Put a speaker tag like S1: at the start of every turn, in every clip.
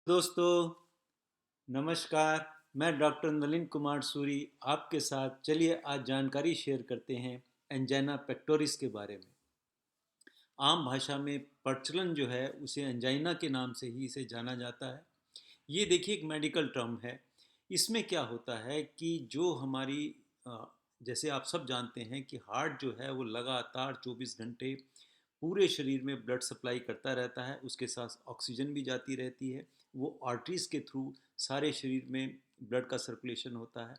S1: दोस्तों, नमस्कार। मैं डॉक्टर नलिन कुमार सूरी आपके साथ चलिए आज जानकारी शेयर करते हैं एंजाइना पेक्टोरिस के बारे में। आम भाषा में प्रचलन जो है उसे एंजाइना के नाम से ही इसे जाना जाता है। ये देखिए एक मेडिकल टर्म है। इसमें क्या होता है कि जो हमारी अ, जैसे आप सब जानते हैं कि हार्ट जो है वो लगातार 24 घंटे पूरे शरीर में ब्लड सप्लाई करता रहता है, उसके साथ ऑक्सीजन भी जाती रहती है। वो आर्टरीज के थ्रू सारे शरीर में ब्लड का सर्कुलेशन होता है।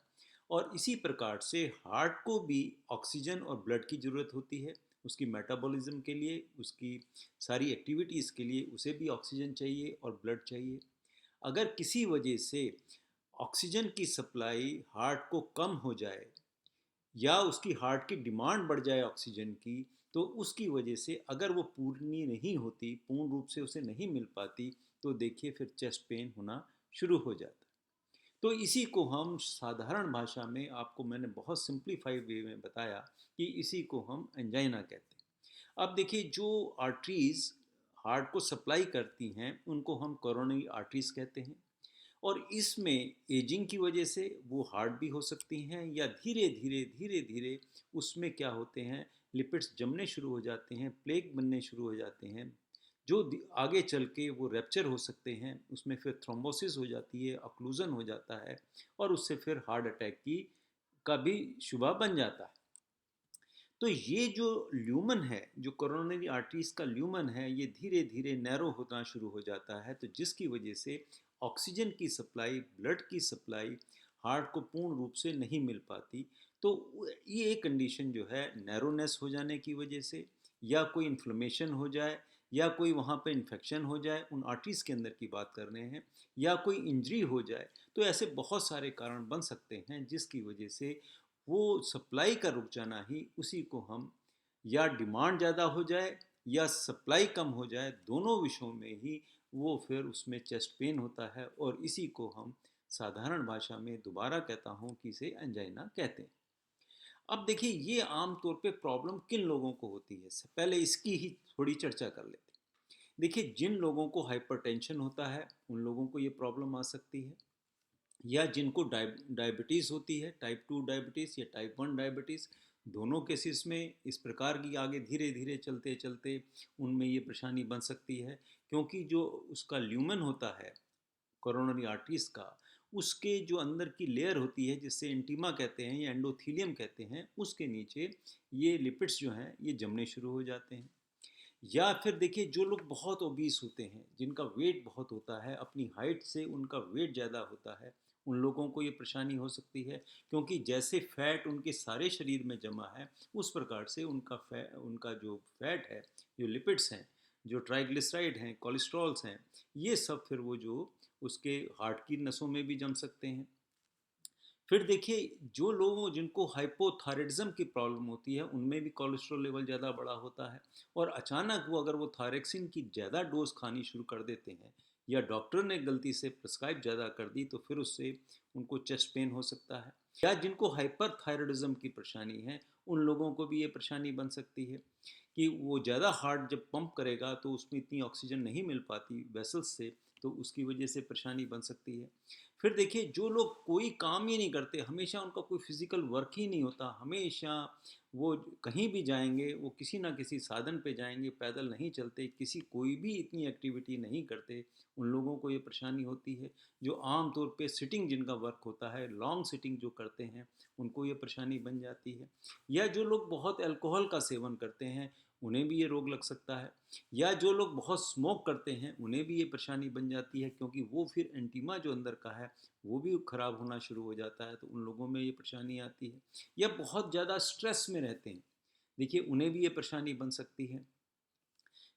S1: और इसी प्रकार से हार्ट को भी ऑक्सीजन और ब्लड की ज़रूरत होती है। उसकी मेटाबॉलिज्म के लिए, उसकी सारी एक्टिविटीज़ के लिए उसे भी ऑक्सीजन चाहिए और ब्लड चाहिए। अगर किसी वजह से ऑक्सीजन की सप्लाई हार्ट को कम हो जाए या उसकी हार्ट की डिमांड बढ़ जाए ऑक्सीजन की, तो उसकी वजह से अगर वो पूर्ण नहीं होती, पूर्ण रूप से उसे नहीं मिल पाती, तो देखिए फिर चेस्ट पेन होना शुरू हो जाता है। तो इसी को हम साधारण भाषा में, आपको मैंने बहुत सिंप्लीफाइड वे में बताया कि इसी को हम एंजाइना कहते हैं। अब देखिए जो आर्टरीज हार्ट को सप्लाई करती हैं उनको हम कोरोनरी आर्टरीज कहते हैं। और इसमें एजिंग की वजह से वो हार्ड भी हो सकती हैं या धीरे धीरे उसमें क्या होते हैं, लिपिड्स जमने शुरू हो जाते हैं, प्लेक बनने शुरू हो जाते हैं, जो आगे चल के वो रैप्चर हो सकते हैं। उसमें फिर थ्रोम्बोसिस हो जाती है, ऑक्लूजन हो जाता है और उससे फिर हार्ट अटैक की का भी शुबा बन जाता है। तो ये जो ल्यूमन है, जो कोरोनरी आर्टरीज का ल्यूमन है, ये धीरे धीरे नैरो होना शुरू हो जाता है, तो जिसकी वजह से ऑक्सीजन की सप्लाई, ब्लड की सप्लाई हार्ट को पूर्ण रूप से नहीं मिल पाती। तो ये एक कंडीशन जो है नैरोनेस हो जाने की वजह से, या कोई इन्फ्लेमेशन हो जाए, या कोई वहाँ पे इन्फेक्शन हो जाए, उन आर्टरीज के अंदर की बात कर रहे हैं, या कोई इंजरी हो जाए, तो ऐसे बहुत सारे कारण बन सकते हैं जिसकी वजह से वो सप्लाई का रुक जाना ही, उसी को हम, या डिमांड ज़्यादा हो जाए या सप्लाई कम हो जाए, दोनों विषयों में ही वो फिर उसमें चेस्ट पेन होता है। और इसी को हम साधारण भाषा में दोबारा कहता हूँ कि इसे एंजाइना कहते हैं। अब देखिए ये आम तौर पे प्रॉब्लम किन लोगों को होती है, पहले इसकी ही थोड़ी चर्चा कर लेते हैं। देखिए जिन लोगों को हाइपरटेंशन होता है उन लोगों को ये प्रॉब्लम आ सकती है, या जिनको डायबिटीज़ होती है, टाइप 2 डायबिटीज़ या टाइप 1 डायबिटीज़, दोनों केसेस में इस प्रकार की आगे धीरे धीरे चलते चलते उनमें ये परेशानी बन सकती है। क्योंकि जो उसका ल्यूमन होता है कोरोनरी आर्टरीज का, उसके जो अंदर की लेयर होती है जिससे इंटीमा कहते हैं या एंडोथीलियम कहते हैं, उसके नीचे ये लिपिड्स जो हैं ये जमने शुरू हो जाते हैं। या फिर देखिए जो लोग बहुत ओबीस होते हैं, जिनका वेट बहुत होता है, अपनी हाइट से उनका वेट ज़्यादा होता है, उन लोगों को ये परेशानी हो सकती है। क्योंकि जैसे फैट उनके सारे शरीर में जमा है, उस प्रकार से उनका जो फैट है, जो लिपिड्स हैं, जो ट्राइग्लिसराइड हैं, कोलेस्ट्रॉल्स हैं, ये सब फिर वो जो उसके हार्ट की नसों में भी जम सकते हैं। फिर देखिए जो लोगों जिनको हाइपोथायराइडिज्म की प्रॉब्लम होती है उनमें भी कोलेस्ट्रॉल लेवल ज़्यादा बड़ा होता है। और अचानक वो अगर वो थायरक्सिन की ज़्यादा डोज खानी शुरू कर देते हैं, या डॉक्टर ने गलती से प्रिस्क्राइब ज़्यादा कर दी, तो फिर उससे उनको चेस्ट पेन हो सकता है। या जिनको हाइपरथायराइडिज्म की परेशानी है उन लोगों को भी ये परेशानी बन सकती है कि वो ज़्यादा हार्ट जब पंप करेगा तो उसमें इतनी ऑक्सीजन नहीं मिल पाती वेसल्स से, तो उसकी वजह से परेशानी बन सकती है। फिर देखिए जो लोग कोई काम ही नहीं करते, हमेशा उनका कोई फिजिकल वर्क ही नहीं होता, हमेशा वो कहीं भी जाएंगे वो किसी ना किसी साधन पे जाएंगे, पैदल नहीं चलते, किसी कोई भी इतनी एक्टिविटी नहीं करते, उन लोगों को ये परेशानी होती है। जो आम तौर पे सिटिंग जिनका वर्क होता है, लॉन्ग सिटिंग जो करते हैं, उनको ये परेशानी बन जाती है। या जो लोग बहुत अल्कोहल का सेवन करते हैं उन्हें भी ये रोग लग सकता है। या जो लोग बहुत स्मोक करते हैं उन्हें भी ये परेशानी बन जाती है, क्योंकि वो फिर एंटीमा जो अंदर का है वो भी ख़राब होना शुरू हो जाता है, तो उन लोगों में ये परेशानी आती है। या बहुत ज़्यादा स्ट्रेस में रहते हैं, देखिए उन्हें भी ये परेशानी बन सकती है।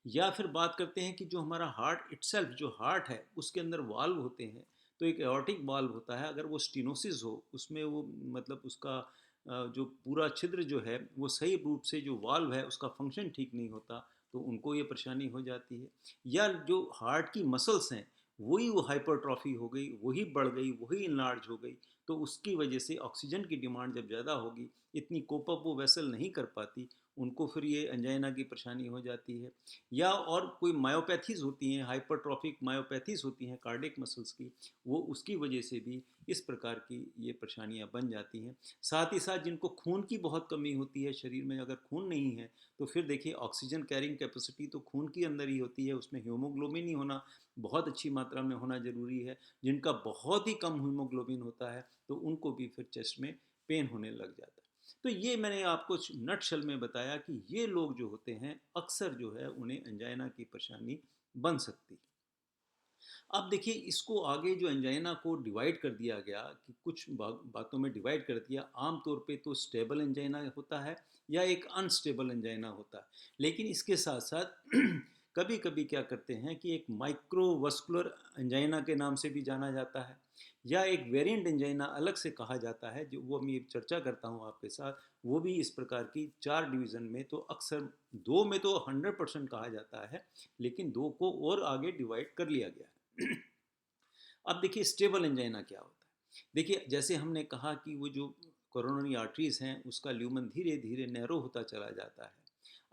S1: या फिर बात करते हैं कि जो हमारा हार्ट इटसेल्फ, जो हार्ट है उसके अंदर वाल्व होते हैं, तो एक एओर्टिक वाल्व होता है, अगर वो स्टीनोसिस हो उसमें, वो मतलब उसका जो पूरा छिद्र जो है वो सही रूप से, जो वाल्व है उसका फंक्शन ठीक नहीं होता, तो उनको ये परेशानी हो जाती है। या जो हार्ट की मसल्स हैं वही वो हाइपरट्रॉफी हो गई, वही बढ़ गई, वही इनलार्ज हो गई, तो उसकी वजह से ऑक्सीजन की डिमांड जब ज़्यादा होगी, इतनी कोप अप वो वेसल नहीं कर पाती, उनको फिर ये एंजाइना की परेशानी हो जाती है। या और कोई मायोपैथीज होती हैं, हाइपरट्रॉफिक मायोपैथीज होती हैं कार्डियक मसल्स की, वो उसकी वजह से भी इस प्रकार की ये परेशानियां बन जाती हैं। साथ ही साथ जिनको खून की बहुत कमी होती है शरीर में, अगर खून नहीं है तो फिर देखिए ऑक्सीजन कैरिंग कैपेसिटी तो खून के अंदर ही होती है, उसमें हीमोग्लोबिन ही होना बहुत अच्छी मात्रा में होना ज़रूरी है। जिनका बहुत ही कम हीमोग्लोबिन होता है तो उनको भी फिर चेस्ट में पेन होने लग जाता है। तो ये मैंने आपको नटशल में बताया कि ये लोग जो होते हैं अक्सर जो है उन्हें एंजाइना की परेशानी बन सकती है। अब देखिए इसको आगे जो एंजाइना को डिवाइड कर दिया गया कि कुछ बातों में डिवाइड कर दिया। आमतौर पे तो स्टेबल एंजाइना होता है या एक अनस्टेबल एंजाइना होता है, लेकिन इसके साथ साथ कभी कभी क्या करते हैं कि एक माइक्रोवस्कुलर एंजाइना के नाम से भी जाना जाता है, या एक वेरिएंट एंजाइना अलग से कहा जाता है, जो वो मैं चर्चा करता हूँ आपके साथ। वो भी इस प्रकार की 4 डिवीज़न में, तो अक्सर 2 में तो 100% कहा जाता है, लेकिन 2 को और आगे डिवाइड कर लिया गया है। अब देखिए स्टेबल एंजाइना क्या होता है। देखिए जैसे हमने कहा कि वो जो कोरोनरी आर्टरीज हैं उसका ल्यूमन धीरे धीरे नैरो होता चला जाता है।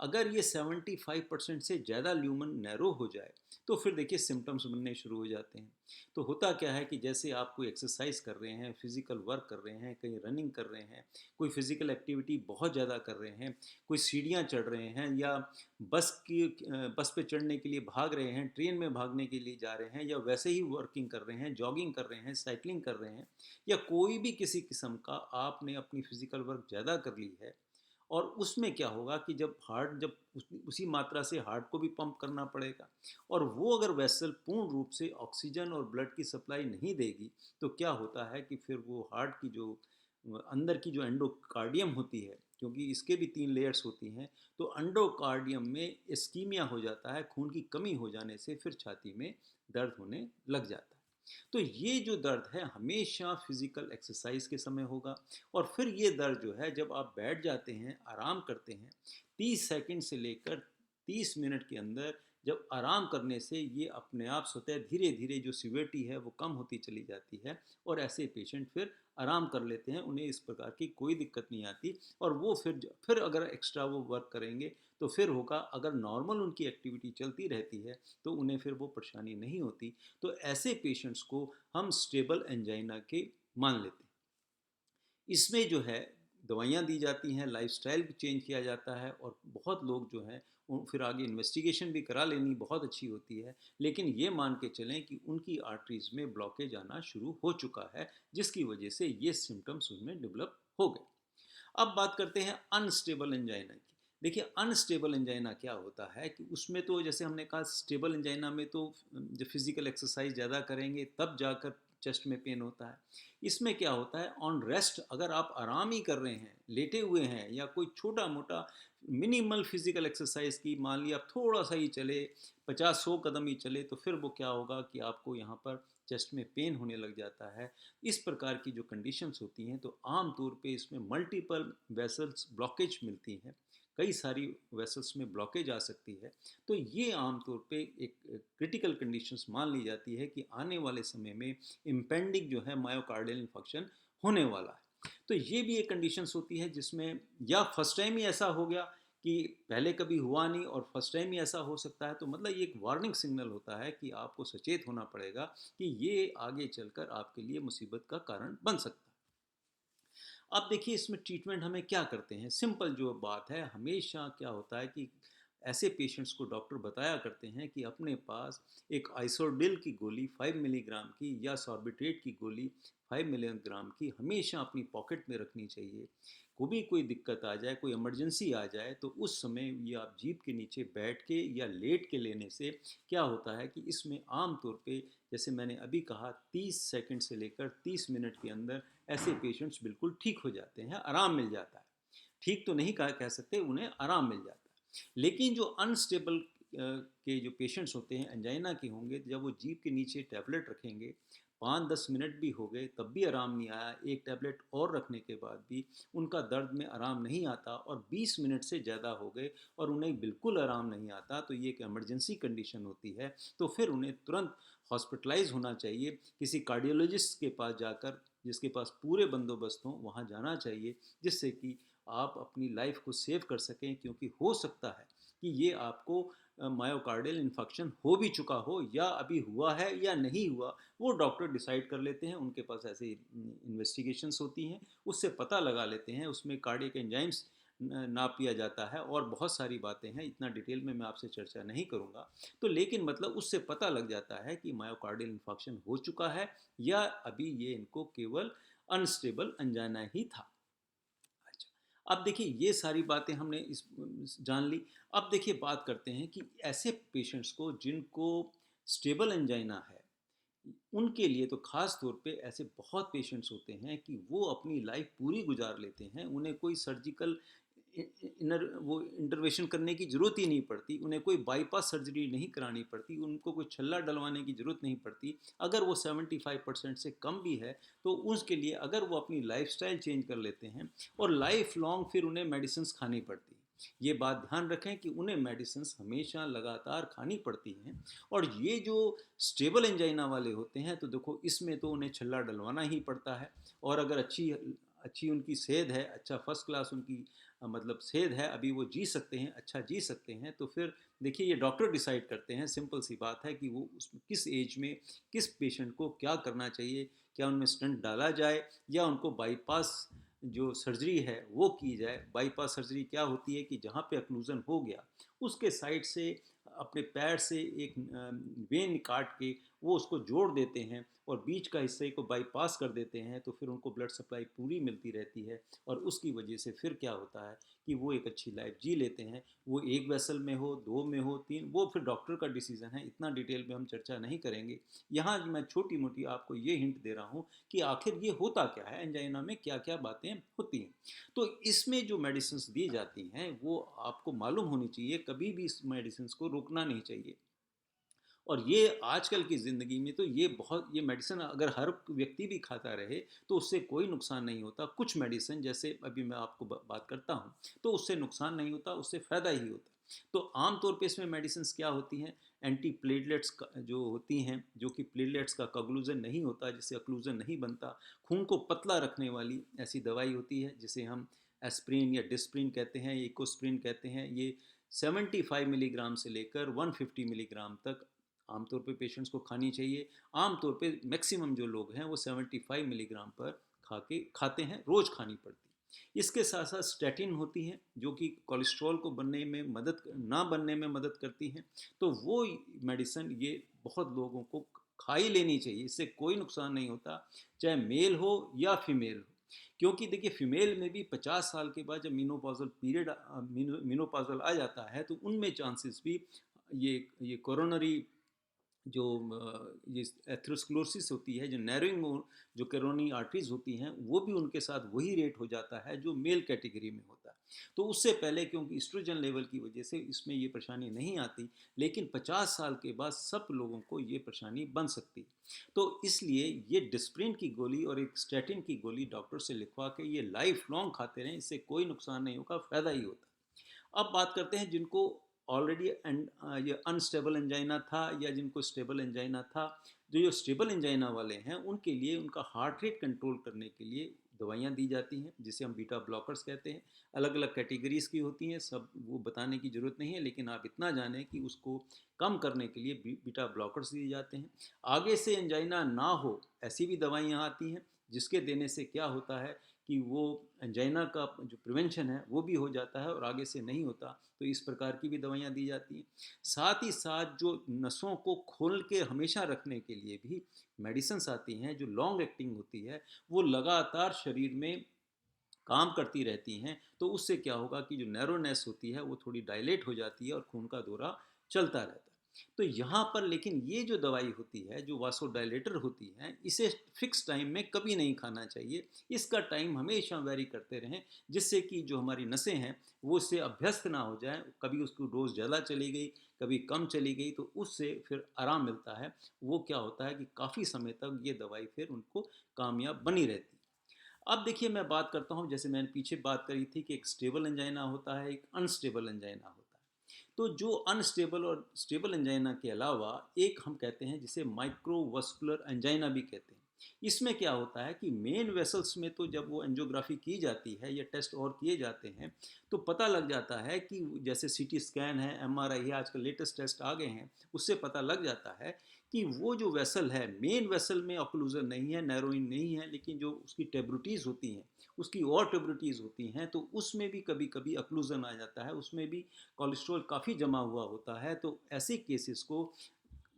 S1: अगर ये 75% से ज़्यादा ल्यूमन नैरो हो जाए तो फिर देखिए सिम्टम्स बनने शुरू हो जाते हैं। तो होता क्या है कि जैसे आप कोई एक्सरसाइज कर रहे हैं, फिजिकल वर्क कर रहे हैं, कहीं रनिंग कर रहे हैं, कोई फिजिकल एक्टिविटी बहुत ज़्यादा कर रहे हैं, कोई सीढ़ियाँ चढ़ रहे हैं, या बस पे चढ़ने के लिए भाग रहे हैं, ट्रेन में भागने के लिए जा रहे हैं, या वैसे ही वर्किंग कर रहे हैं, जॉगिंग कर रहे हैं, साइकिलिंग कर रहे हैं, या कोई भी किसी किस्म का आपने अपनी फिजिकल वर्क ज़्यादा कर ली है, और उसमें क्या होगा कि जब हार्ट जब उसी मात्रा से हार्ट को भी पंप करना पड़ेगा, और वो अगर वेसल पूर्ण रूप से ऑक्सीजन और ब्लड की सप्लाई नहीं देगी, तो क्या होता है कि फिर वो हार्ट की जो अंदर की जो एंडोकार्डियम होती है, क्योंकि इसके भी 3 लेयर्स होती हैं, तो एंडोकार्डियम में इस्कीमिया हो जाता है, खून की कमी हो जाने से फिर छाती में दर्द होने लग जाता है। तो ये जो दर्द है हमेशा फिजिकल एक्सरसाइज के समय होगा, और फिर ये दर्द जो है जब आप बैठ जाते हैं, आराम करते हैं, 30 सेकंड से लेकर 30 मिनट के अंदर, जब आराम करने से ये अपने आप स्वतः धीरे धीरे जो सिवियरिटी है वो कम होती चली जाती है, और ऐसे पेशेंट फिर आराम कर लेते हैं, उन्हें इस प्रकार की कोई दिक्कत नहीं आती। और वो फिर अगर एक्स्ट्रा वो वर्क करेंगे तो फिर होगा, अगर नॉर्मल उनकी एक्टिविटी चलती रहती है तो उन्हें फिर वो परेशानी नहीं होती। तो ऐसे पेशेंट्स को हम स्टेबल एंजाइना के मान लेते हैं। इसमें जो है दवाइयाँ दी जाती हैं, लाइफस्टाइल भी चेंज किया जाता है, और बहुत लोग जो हैं फिर आगे इन्वेस्टिगेशन भी करा लेनी बहुत अच्छी होती है, लेकिन ये मान के चलें कि उनकी आर्टरीज में ब्लॉकेज आना शुरू हो चुका है, जिसकी वजह से ये सिम्टम्स उनमें डेवलप हो गए। अब बात करते हैं अनस्टेबल एंजाइना की। देखिए अनस्टेबल एंजाइना क्या होता है कि उसमें तो जैसे हमने कहा, स्टेबल एंजाइना में तो जब फिजिकल एक्सरसाइज ज़्यादा करेंगे तब जाकर चेस्ट में पेन होता है। इसमें क्या होता है, ऑन रेस्ट अगर आप आराम ही कर रहे हैं, लेटे हुए हैं, या कोई छोटा मोटा मिनिमल फिजिकल एक्सरसाइज की, मान लिया आप थोड़ा सा ही चले, 50-100 कदम ही चले, तो फिर वो क्या होगा कि आपको यहाँ पर चेस्ट में पेन होने लग जाता है। इस प्रकार की जो कंडीशंस होती हैं तो आम तौर पे इसमें मल्टीपल वेसल्स ब्लॉकेज मिलती हैं, कई सारी वेसल्स में ब्लॉकेज आ सकती है। तो ये आम तौर पे एक क्रिटिकल कंडीशंस मान ली जाती है कि आने वाले समय में इम्पेंडिंग जो है मायोकार्डियल इन्फेक्शन होने वाला है। तो ये भी एक कंडीशंस होती है जिसमें या फर्स्ट टाइम ही ऐसा हो गया कि पहले कभी हुआ नहीं और फर्स्ट टाइम ही ऐसा हो सकता है, तो मतलब ये एक वार्निंग सिग्नल होता है कि आपको सचेत होना पड़ेगा कि ये आगे चलकर आपके लिए मुसीबत का कारण बन सकता है। अब देखिए इसमें ट्रीटमेंट हमें क्या करते हैं। सिंपल जो बात है, हमेशा क्या होता है कि ऐसे पेशेंट्स को डॉक्टर बताया करते हैं कि अपने पास एक आइसोडिल की गोली 5 मिलीग्राम की या सॉर्बिट्रेट की गोली 5 मिलीग्राम की हमेशा अपनी पॉकेट में रखनी चाहिए। कोई दिक्कत आ जाए, कोई इमरजेंसी आ जाए, तो उस समय ये आप जीप के नीचे बैठ के या लेट के लेने से क्या होता है कि इसमें आम तौर पे, जैसे मैंने अभी कहा, 30 सेकंड से लेकर 30 मिनट के अंदर ऐसे पेशेंट्स बिल्कुल ठीक हो जाते हैं, आराम मिल जाता है। ठीक तो नहीं कह सकते, उन्हें आराम मिल जाता है। लेकिन जो अनस्टेबल के जो पेशेंट्स होते हैं, एंजाइना के होंगे, जब वो जीभ के नीचे टैबलेट रखेंगे, 5-10 मिनट भी हो गए तब भी आराम नहीं आया, एक टैबलेट और रखने के बाद भी उनका दर्द में आराम नहीं आता, और 20 मिनट से ज़्यादा हो गए और उन्हें बिल्कुल आराम नहीं आता, तो ये एक इमरजेंसी कंडीशन होती है। तो फिर उन्हें तुरंत हॉस्पिटलाइज होना चाहिए, किसी कार्डियोलॉजिस्ट के पास जाकर, जिसके पास पूरे बंदोबस्त हों, वहाँ जाना चाहिए, जिससे कि आप अपनी लाइफ को सेव कर सकें, क्योंकि हो सकता है कि ये आपको मायोकार्डियल इन्फेक्शन हो भी चुका हो या अभी हुआ है या नहीं हुआ, वो डॉक्टर डिसाइड कर लेते हैं। उनके पास ऐसी इन्वेस्टिगेशंस होती हैं, उससे पता लगा लेते हैं, उसमें कार्डियक एंजाइम्स नाप लिया जाता है और बहुत सारी बातें हैं, इतना डिटेल में मैं आपसे चर्चा नहीं करूँगा। तो लेकिन मतलब उससे पता लग जाता है कि मायोकार्डियल इन्फेक्शन हो चुका है या अभी ये इनको केवल अनस्टेबल अंजाना ही था। अच्छा, अब देखिए ये सारी बातें हमने जान ली। अब देखिए बात करते हैं कि ऐसे पेशेंट्स को जिनको स्टेबल अंजाइना है, उनके लिए तो ख़ास तौर पे ऐसे बहुत पेशेंट्स होते हैं कि वो अपनी लाइफ पूरी गुजार लेते हैं, उन्हें कोई सर्जिकल इनर वो इंटरवेंशन करने की ज़रूरत ही नहीं पड़ती, उन्हें कोई बाईपास सर्जरी नहीं करानी पड़ती, उनको कोई छल्ला डलवाने की ज़रूरत नहीं पड़ती। अगर वो 75% से कम भी है तो उसके लिए अगर वो अपनी लाइफस्टाइल चेंज कर लेते हैं और लाइफ लॉन्ग फिर उन्हें मेडिसिन खानी पड़ती है। ये बात ध्यान रखें कि उन्हें मेडिसिन हमेशा लगातार खानी पड़ती हैं। और ये जो स्टेबल एंजाइना वाले होते हैं तो देखो इसमें तो उन्हें छल्ला डलवाना ही पड़ता है। और अगर अच्छी अच्छी उनकी सेहत है, अच्छा फर्स्ट क्लास उनकी मतलब सेहत है, अभी वो जी सकते हैं, अच्छा जी सकते हैं, तो फिर देखिए ये डॉक्टर डिसाइड करते हैं। सिंपल सी बात है कि वो उसमें किस एज में किस पेशेंट को क्या करना चाहिए, क्या उनमें स्टंट डाला जाए या उनको बाईपास जो सर्जरी है वो की जाए। बाईपास सर्जरी क्या होती है कि जहाँ पे अक्लूजन हो गया उसके साइड से अपने पैर से एक वेन काट के वो उसको जोड़ देते हैं और बीच का हिस्से को बाईपास कर देते हैं, तो फिर उनको ब्लड सप्लाई पूरी मिलती रहती है। और उसकी वजह से फिर क्या होता है कि वो एक अच्छी लाइफ जी लेते हैं। वो एक वेसल में हो, दो में हो, तीन, वो फिर डॉक्टर का डिसीजन है, इतना डिटेल में हम चर्चा नहीं करेंगे। यहाँ मैं छोटी मोटी आपको ये हिंट दे रहा हूँ कि आखिर ये होता क्या है, एंजाइना में क्या क्या बातें होती हैं। तो इसमें जो मेडिसिन दी जाती हैं वो आपको मालूम होनी चाहिए, कभी भी इस मेडिसिन को रोकना नहीं चाहिए। और ये आजकल की ज़िंदगी में तो ये बहुत, ये मेडिसिन अगर हर व्यक्ति भी खाता रहे तो उससे कोई नुकसान नहीं होता। कुछ मेडिसिन जैसे अभी मैं आपको बात करता हूँ तो उससे नुकसान नहीं होता, उससे फ़ायदा ही होता। तो आमतौर पे इसमें मेडिसिन क्या होती हैं, एंटी प्लेटलेट्स जो होती हैं, जो कि प्लेटलेट्स का कग्लूजन नहीं होता, जिससे अक्लूजन नहीं बनता, खून को पतला रखने वाली ऐसी दवाई होती है जिसे हम एस्प्रिन या डिस्प्रिन कहते हैं, इकोस्प्रिन कहते हैं। ये 75 मिलीग्राम से लेकर 150 मिलीग्राम तक आमतौर पे पेशेंट्स को खानी चाहिए। आमतौर पे मैक्सिमम जो लोग हैं वो 75 मिलीग्राम पर खाते हैं, रोज़ खानी पड़ती है। इसके साथ साथ स्टैटिन होती हैं जो कि कोलेस्ट्रॉल को बनने में मदद ना बनने में मदद करती हैं। तो वो मेडिसिन ये बहुत लोगों को खा ही लेनी चाहिए, इससे कोई नुकसान नहीं होता, चाहे मेल हो या फीमेल हो। क्योंकि देखिए फीमेल में भी 50 साल के बाद जब मीनोपॉजल पीरियड मीनोपॉजल आ जाता है तो उनमें चांसेस भी ये कोरोनरी जो ये एथेरोस्क्लेरोसिस होती है, जो नैरोइंग जो कैरोनी आर्टरीज होती हैं, वो भी उनके साथ वही रेट हो जाता है जो मेल कैटेगरी में होता है। तो उससे पहले क्योंकि एस्ट्रोजन लेवल की वजह से इसमें ये परेशानी नहीं आती, लेकिन 50 साल के बाद सब लोगों को ये परेशानी बन सकती है। तो इसलिए ये डिस्प्रिन की गोली और एक स्टैटिन की गोली डॉक्टर से लिखवा के ये लाइफ लॉन्ग खाते रहें, इससे कोई नुकसान नहीं होगा, फ़ायदा ही होता है। अब बात करते हैं जिनको ऑलरेडी ये अनस्टेबल एंजाइना था या जिनको स्टेबल एंजाइना था। जो स्टेबल एंजाइना वाले हैं उनके लिए उनका हार्ट रेट कंट्रोल करने के लिए दवाइयाँ दी जाती हैं जिसे हम बीटा ब्लॉकर्स कहते हैं। अलग अलग कैटेगरीज की होती हैं, सब वो बताने की ज़रूरत नहीं है, लेकिन आप इतना जानें कि उसको कम करने के लिए बीटा ब्लॉकर्स दिए जाते हैं। आगे से एंजाइना ना हो ऐसी भी दवाइयाँ आती हैं जिसके देने से क्या होता है कि वो एंजाइना का जो प्रिवेंशन है वो भी हो जाता है और आगे से नहीं होता। तो इस प्रकार की भी दवाइयाँ दी जाती हैं। साथ ही साथ जो नसों को खोल के हमेशा रखने के लिए भी मेडिसिन आती हैं जो लॉन्ग एक्टिंग होती है, वो लगातार शरीर में काम करती रहती हैं। तो उससे क्या होगा कि जो नैरोनेस होती है वो थोड़ी डायलेट हो जाती है और खून का दौरा चलता रहता है। तो यहाँ पर लेकिन ये जो दवाई होती है जो वासोडाइलेटर होती है, इसे फिक्स टाइम में कभी नहीं खाना चाहिए। इसका टाइम हमेशा वेरी करते रहें जिससे कि जो हमारी नसें हैं वो उससे अभ्यस्त ना हो जाएं। कभी उसकी डोज ज़्यादा चली गई, कभी कम चली गई, तो उससे फिर आराम मिलता है। वो क्या होता है कि काफ़ी समय तक ये दवाई फिर उनको कामयाब बनी रहती है। अब देखिए मैं बात करता हूँ, जैसे मैंने पीछे बात करी थी कि एक स्टेबल एंजाइना होता है, एक अनस्टेबल एंजाइना होता है। तो जो अनस्टेबल और स्टेबल एंजाइना के अलावा एक हम कहते हैं जिसे माइक्रोवस्कुलर एंजाइना भी कहते हैं। इसमें क्या होता है कि मेन वेसल्स में तो जब वो एंजियोग्राफी की जाती है या टेस्ट और किए जाते हैं तो पता लग जाता है कि जैसे सीटी स्कैन है, एमआरआई है, आजकल लेटेस्ट टेस्ट आ गए हैं, उससे पता लग जाता है कि वो जो वेसल है, मेन वेसल में ऑक्लूजन नहीं है, नैरोइंग नहीं है, लेकिन जो उसकी टेब्रिटीज़ होती हैं, उसकी और टेब्रिटीज़ होती हैं, तो उसमें भी कभी कभी ऑक्लूजन आ जाता है, उसमें भी कोलेस्ट्रॉल काफ़ी जमा हुआ होता है। तो ऐसे केसेस को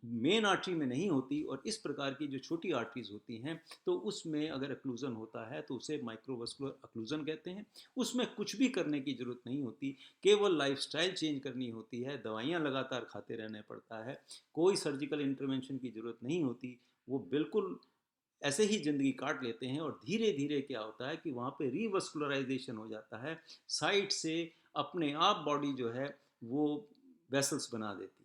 S1: मेन आर्टरी में नहीं होती और इस प्रकार की जो छोटी आर्टरीज होती हैं तो उसमें अगर अक्लूजन होता है तो उसे माइक्रोवस्कुलर अक्लूजन कहते हैं। उसमें कुछ भी करने की ज़रूरत नहीं होती, केवल लाइफस्टाइल चेंज करनी होती है, दवाइयाँ लगातार खाते रहने पड़ता है, कोई सर्जिकल इंटरवेंशन की ज़रूरत नहीं होती। वो बिल्कुल ऐसे ही ज़िंदगी काट लेते हैं और धीरे धीरे क्या होता है कि वहाँ पे रीवस्कुलराइजेशन हो जाता है, साइड से अपने आप बॉडी जो है वो वेसल्स बना देती है।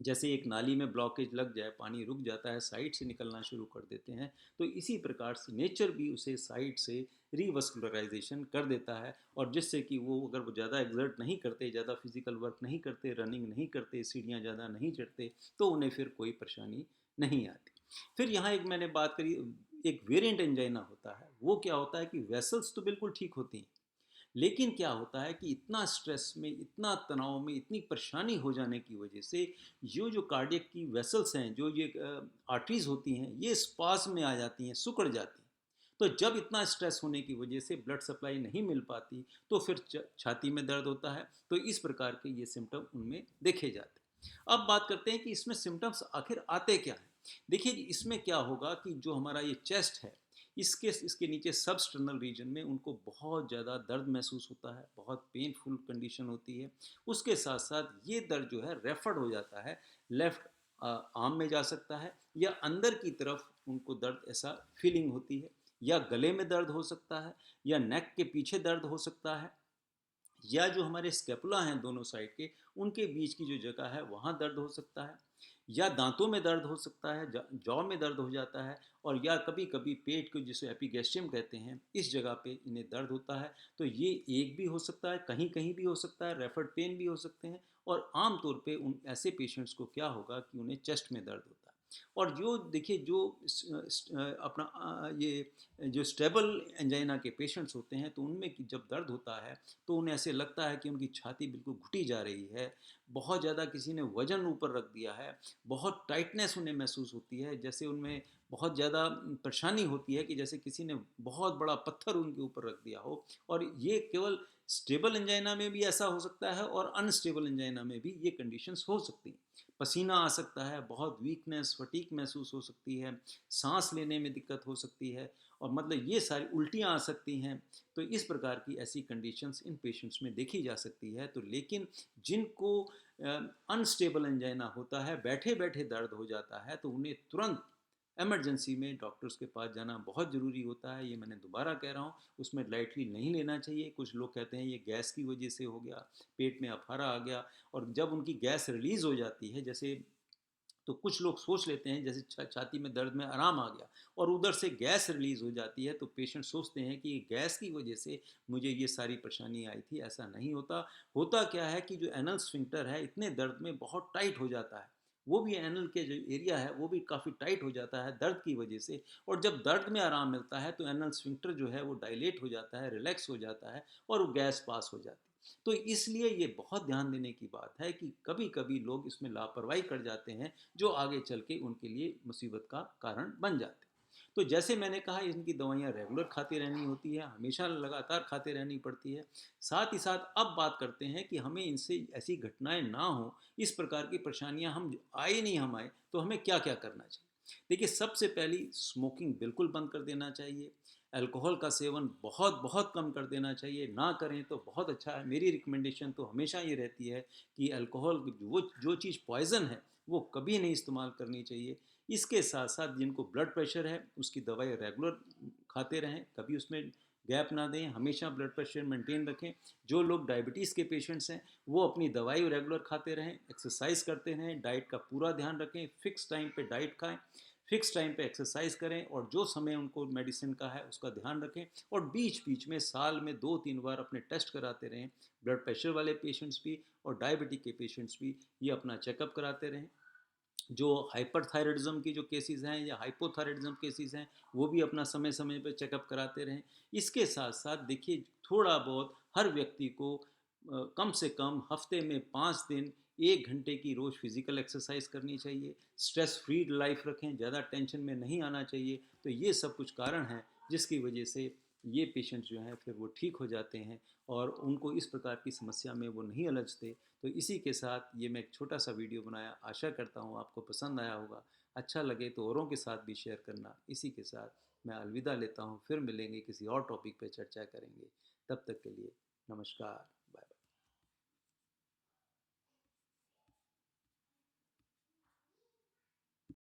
S1: जैसे एक नाली में ब्लॉकेज लग जाए, पानी रुक जाता है, साइड से निकलना शुरू कर देते हैं, तो इसी प्रकार से नेचर भी उसे साइड से रीवस्कुलराइजेशन कर देता है। और जिससे कि वो अगर वो ज़्यादा एग्जर्ट नहीं करते, ज़्यादा फिजिकल वर्क नहीं करते, रनिंग नहीं करते, सीढ़ियाँ ज़्यादा नहीं चढ़ते, तो उन्हें फिर कोई परेशानी नहीं आती। फिर यहाँ एक मैंने बात करी, एक वेरिएंट एंजाइना होता है। वो क्या होता है कि वेसल्स तो बिल्कुल ठीक होती हैं, लेकिन क्या होता है कि इतना स्ट्रेस में, इतना तनाव में, इतनी परेशानी हो जाने की वजह से जो कार्डियक की वेसल्स हैं, जो ये आर्टरीज होती हैं, ये स्पास में आ जाती हैं, सिकुड़ जाती हैं। तो जब इतना स्ट्रेस होने की वजह से ब्लड सप्लाई नहीं मिल पाती तो फिर छाती में दर्द होता है। तो इस प्रकार के ये सिम्टम उनमें देखे जाते हैं। अब बात करते हैं कि इसमें सिम्टम्स आखिर आते क्या हैं। देखिए इसमें क्या होगा कि जो हमारा ये चेस्ट है, इसके नीचे सबस्टर्नल रीजन में उनको बहुत ज़्यादा दर्द महसूस होता है, बहुत पेनफुल कंडीशन होती है। उसके साथ साथ ये दर्द जो है रेफर्ड हो जाता है, लेफ्ट आर्म में जा सकता है, या अंदर की तरफ उनको दर्द ऐसा फीलिंग होती है, या गले में दर्द हो सकता है, या नेक के पीछे दर्द हो सकता है, या जो हमारे स्केपुला हैं दोनों साइड के, उनके बीच की जो जगह है वहाँ दर्द हो सकता है, या दांतों में दर्द हो सकता है, जॉ में दर्द हो जाता है, और या कभी कभी पेट को जिसे एपिगैस्ट्रियम कहते हैं, इस जगह पे इन्हें दर्द होता है। तो ये एक भी हो सकता है, कहीं कहीं भी हो सकता है, रेफर्ड पेन भी हो सकते हैं। और आमतौर पे उन ऐसे पेशेंट्स को क्या होगा कि उन्हें चेस्ट में दर्द होता है। और जो देखिए जो अपना ये जो स्टेबल एंजाइना के पेशेंट्स होते हैं तो उनमें जब दर्द होता है तो उन्हें ऐसे लगता है कि उनकी छाती बिल्कुल घुटी जा रही है, बहुत ज़्यादा किसी ने वज़न ऊपर रख दिया है, बहुत टाइटनेस उन्हें महसूस होती है, जैसे उनमें बहुत ज़्यादा परेशानी होती है कि जैसे किसी ने बहुत बड़ा पत्थर उनके ऊपर रख दिया हो। और ये केवल स्टेबल एंजाइना में भी ऐसा हो सकता है और अनस्टेबल एंजाइना में भी ये कंडीशंस हो सकती हैं। पसीना आ सकता है, बहुत वीकनेस, फटीक महसूस हो सकती है, सांस लेने में दिक्कत हो सकती है, और मतलब ये सारी उल्टियाँ आ सकती हैं। तो इस प्रकार की ऐसी कंडीशंस इन पेशेंट्स में देखी जा सकती है। तो लेकिन जिनको अनस्टेबल एंजाइना होता है, बैठे बैठे दर्द हो जाता है, तो उन्हें तुरंत इमरजेंसी में डॉक्टर्स के पास जाना बहुत ज़रूरी होता है। ये मैंने दोबारा कह रहा हूँ, उसमें लाइटली नहीं लेना चाहिए। कुछ लोग कहते हैं ये गैस की वजह से हो गया, पेट में अफारा आ गया, और जब उनकी गैस रिलीज़ हो जाती है, जैसे तो कुछ लोग सोच लेते हैं जैसे छाती में दर्द में आराम आ गया और उधर से गैस रिलीज़ हो जाती है, तो पेशेंट सोचते हैं कि गैस की वजह से मुझे ये सारी परेशानी आई थी। ऐसा नहीं होता। होता क्या है कि जो एनल स्फिंक्टर है इतने दर्द में बहुत टाइट हो जाता है, वो भी एनल के जो एरिया है वो भी काफ़ी टाइट हो जाता है दर्द की वजह से। और जब दर्द में आराम मिलता है तो एनल स्फिंक्टर जो है वो डायलेट हो जाता है, रिलैक्स हो जाता है, और वो गैस पास हो जाती है। तो इसलिए ये बहुत ध्यान देने की बात है कि कभी कभी लोग इसमें लापरवाही कर जाते हैं, जो आगे चल के उनके लिए मुसीबत का कारण बन जाते हैं। तो जैसे मैंने कहा, इनकी दवाइयाँ रेगुलर खाती रहनी होती है, हमेशा लगातार खाते रहनी पड़ती है। साथ ही साथ अब बात करते हैं कि हमें इनसे ऐसी घटनाएं ना हो, इस प्रकार की परेशानियां हम आए नहीं, हम आए तो हमें क्या क्या करना चाहिए। देखिए सबसे पहली, स्मोकिंग बिल्कुल बंद कर देना चाहिए। अल्कोहल का सेवन बहुत बहुत कम कर देना चाहिए, ना करें तो बहुत अच्छा है। मेरी रिकमेंडेशन तो हमेशा ये रहती है कि अल्कोहल, वो जो चीज़ पॉइज़न है वो कभी नहीं इस्तेमाल करनी चाहिए। इसके साथ साथ जिनको ब्लड प्रेशर है उसकी दवाई रेगुलर खाते रहें, कभी उसमें गैप ना दें, हमेशा ब्लड प्रेशर मेंटेन रखें। जो लोग डायबिटीज़ के पेशेंट्स हैं वो अपनी दवाई रेगुलर खाते रहें, एक्सरसाइज करते रहें, डाइट का पूरा ध्यान रखें, फिक्स टाइम पे डाइट खाएं, फिक्स टाइम पे एक्सरसाइज करें, और जो समय उनको मेडिसिन का है उसका ध्यान रखें। और बीच बीच में साल में 2-3 बार अपने टेस्ट कराते रहें। ब्लड प्रेशर वाले पेशेंट्स भी और डायबिटिक के पेशेंट्स भी ये अपना चेकअप कराते रहें। जो हाइपरथायराइडिज्म की जो केसेस हैं या हाइपोथायराइडिज्म केसेस हैं, वो भी अपना समय समय पर चेकअप कराते रहें। इसके साथ साथ देखिए, थोड़ा बहुत हर व्यक्ति को कम से कम हफ्ते में 5 दिन 1 घंटे की रोज़ फिजिकल एक्सरसाइज करनी चाहिए। स्ट्रेस फ्री लाइफ रखें, ज़्यादा टेंशन में नहीं आना चाहिए। तो ये सब कुछ कारण हैं जिसकी वजह से ये पेशेंट जो हैं फिर वो ठीक हो जाते हैं और उनको इस प्रकार की समस्या में वो नहीं उलझते। तो इसी के साथ ये मैं एक छोटा सा वीडियो बनाया, आशा करता हूँ आपको पसंद आया होगा। अच्छा लगे तो औरों के साथ भी शेयर करना। इसी के साथ मैं अलविदा लेता हूँ, फिर मिलेंगे, किसी और टॉपिक पर चर्चा करेंगे। तब तक के लिए नमस्कार।